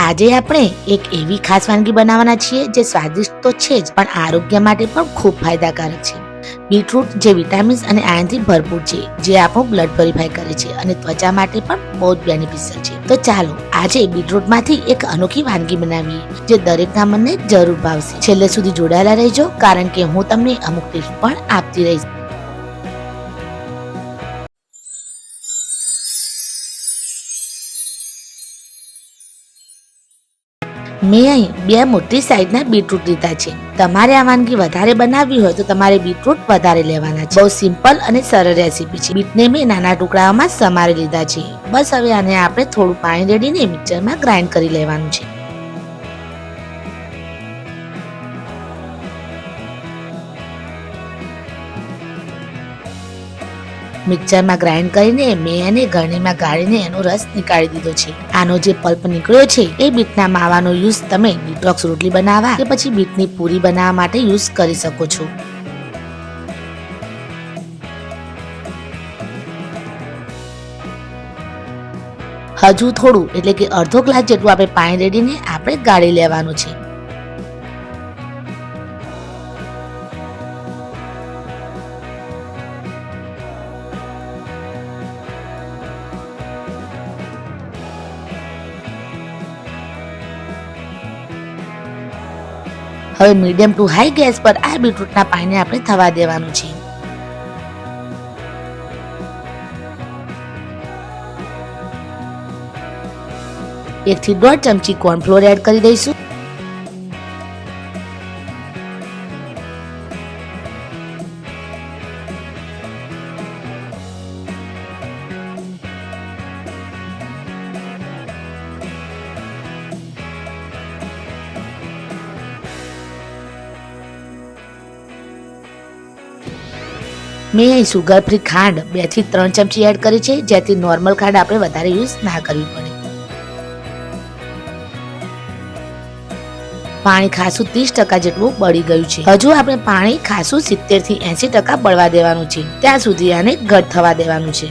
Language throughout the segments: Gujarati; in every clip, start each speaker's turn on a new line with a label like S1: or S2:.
S1: આજે આપણે એક એવી ખાસ વાનગી બનાવવાના છીએ જે સ્વાદિષ્ટ તો છે જ પણ આરોગ્ય માટે પણ ખૂબ ફાયદાકારક છે। બીટરૂટ જે વિટામિન્સ અને આયર્નથી ભરપૂર છે, જે આપણું બ્લડ પ્યોરિફાય કરે છે અને ત્વચા માટે પણ બહુ જ બેનિફિશિયલ છે। તો ચાલો આજે બીટરૂટમાંથી એક અનોખી વાનગી બનાવીએ જે દરેકના મનને જરૂર ભાવશે। છેલ્લે સુધી જોડાયેલા રહેજો કારણ કે હું તમને અમુક ટિપ્સ પણ આપતી રહીશ। મેં અહીં 2 મોટી સાઈઝના બીટરૂટ લીધા છે। તમારે આ વાનગી વધારે બનાવવી હોય તો તમારે બીટરૂટ વધારે લેવાના છે। બહુ સિમ્પલ અને સરળ રેસીપી છે। બીટને મેં નાના ટુકડાઓમાં સમારી લીધા છે। બસ હવે આને આપણે થોડું પાણી રેડીને મિક્સરમાં ગ્રાઇન્ડ કરી લેવાનું છે। મિક્સરમાં ગ્રાઇન્ડ કરીને મેં એને ગળણીમાં ગાળીને એનો રસ નીકાળી દીધો છે। આનો જે પલ્પ નીકળ્યો છે એ બીટના માવાનો યુઝ તમે ડિટોક્સ રોટલી બનાવવા કે પછી બીટની પૂરી બનાવવા માટે યુઝ કરી શકો છો। હજુ થોડું એટલે કે અડધો ગ્લાસ જેટલું આપણે પાણી રેડીને આપણે ગાળી લેવાનું છે। હવે મીડિયમ ટુ હાઈ ગેસ પર આ બીટરૂટના પાણીને આપણે થવા દેવાનું છે। 1 થી 1.5 ચમચી કોર્નફ્લોર એડ કરી દઈશું। મેં અહીં સુગર ફ્રી ખાંડ 2 થી 3 ચમચી એડ કરી છે, જેથી નોર્મલ ખાંડ આપણે વધારે યુઝ ના કરવી પડે। પાણી ખાસું 30% જેટલું બળી ગયું છે। હજુ આપણે પાણી ખાસું 70 થી 80% બળવા દેવાનું છે। ત્યાં સુધી આને ઘટ થવા દેવાનું છે।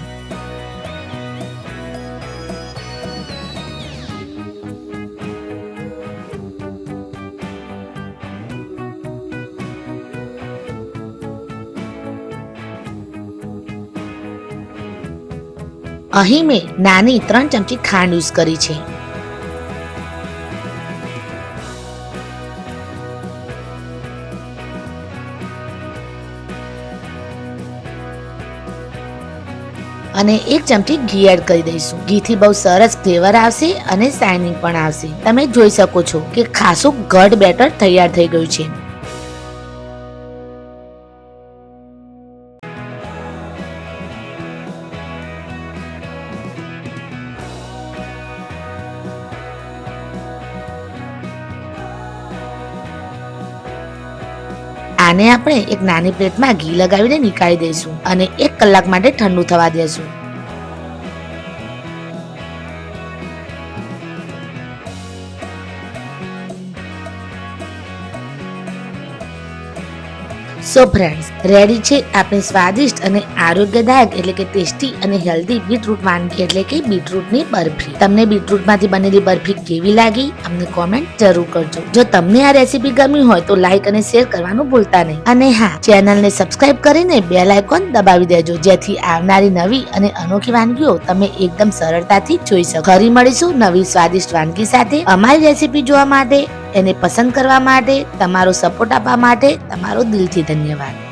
S1: અહીં મેં નાની 3 ચમચી ખાંડ યુઝ કરી છે। અને 1 ચમચી ઘી એડ કરી દઈશું। ઘીથી બહુ સરસ ફ્લેવર આવશે અને શાઇનિંગ પણ આવશે। તમે જોઈ શકો છો કે ખાસું ઘટ બેટર તૈયાર થઈ ગયું છે। આને આપણે એક નાની પ્લેટમાં ઘી લગાવીને નીકાળી દઈશું અને 1 કલાક માટે ઠંડુ થવા દેશું। સો ફ્રેન્ડ્સ, રેડી છે આપણી સ્વાદિષ્ટ અને આરોગ્યદાયક એટલે કે ટેસ્ટી અને હેલ્ધી બીટરૂટ વાનગી એટલે કે બીટરૂટની બરફી। તમને બીટરૂટમાંથી બનેલી બરફી કેવી લાગી અમને કોમેન્ટ જરૂર કરજો। જો તમને આ રેસીપી ગમી હોય તો લાઈક અને શેર કરવાનું ભૂલતા નહીં। અને હા, ચેનલને સબસ્ક્રાઇબ કરીને બેલ આઇકોન દબાવી દેજો જેથી આવનારી નવી અને અનોખી વાનગીઓ તમે એકદમ સરળતાથી જોઈ શકો। ફરી મળીશું નવી સ્વાદિષ્ટ વાનગી સાથે। અમારી રેસીપી જોવા માટે, એને પસંદ કરવા માટે, તમારો સપોર્ટ આપવા માટે તમારો દિલથી ધન્યવાદ।